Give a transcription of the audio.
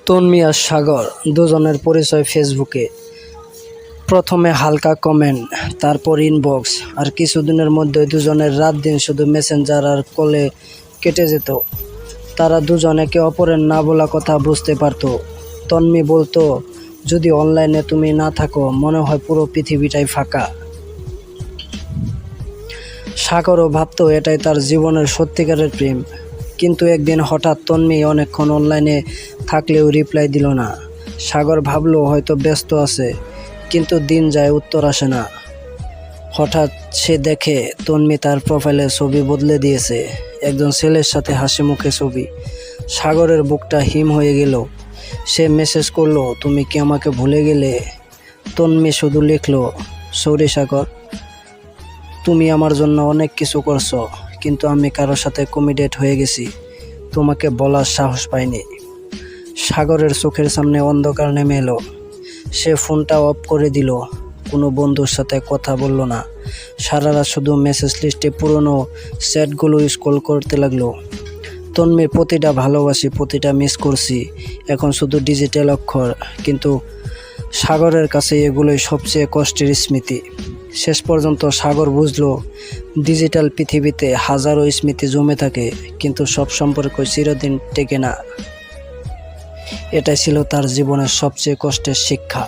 তন্মী আর সাগর দুজনের পরিচয় ফেসবুকে। প্রথমে হালকা কমেন্ট, তারপর ইনবক্স, আর কিছুদিনের মধ্যে দুজনের রাত দিন শুধু মেসেঞ্জার আর কলে কেটে যেত। তারা দুজন একে অপরের না বলা কথা বুঝতে পারত। তন্মী বলতো, যদি অনলাইনে তুমি না থাকো মনে হয় পুরো পৃথিবীটাই ফাঁকা। সাগরও ভাবতো এটাই তার জীবনের সত্যিকারের প্রেম। কিন্তু একদিন হঠাৎ তন্মী অনেকক্ষণ অনলাইনে থাকলেও রিপ্লাই দিল না। সাগর ভাবলো হয়তো ব্যস্ত আছে, কিন্তু দিন যায় উত্তর আসে না। হঠাৎ সে দেখে তন্মী তার প্রোফাইলের ছবি বদলে দিয়েছে, একজন ছেলের সাথে হাসি মুখে ছবি। সাগরের বুকটা হিম হয়ে গেল। সে মেসেজ করলো, তুমি কি আমাকে ভুলে গেলে? তন্মী শুধু লিখলো, সরি সাগর, তুমি আমার জন্য অনেক কিছু করছো, কিন্তু আমি কারোর সাথে কমিটেড হয়ে গেছি, তোমাকে বলার সাহস পাইনি। সাগরের চোখের সামনে অন্ধকার নেমে এলো। সে ফোনটা অফ করে দিল, কোনো বন্ধুর সাথে কথা বলল না। সারা রাত শুধু মেসেজ লিস্টে পুরনো চ্যাটগুলো স্ক্রল করতে লাগলো। তন্মীর প্রতিটা ভালোবাসি, প্রতিটা মিস করছি, এখন শুধু ডিজিটাল অক্ষর। কিন্তু সাগরের কাছে এগুলোই সবচেয়ে কষ্টের স্মৃতি। শেষ পর্যন্ত সাগর বুঝলো, ডিজিটাল পৃথিবীতে হাজারো স্মৃতি জমে থাকে, কিন্তু সব সম্পর্ক চিরদিন টেকে না। এটাই ছিল তার জীবনের সবচেয়ে কষ্টের শিক্ষা।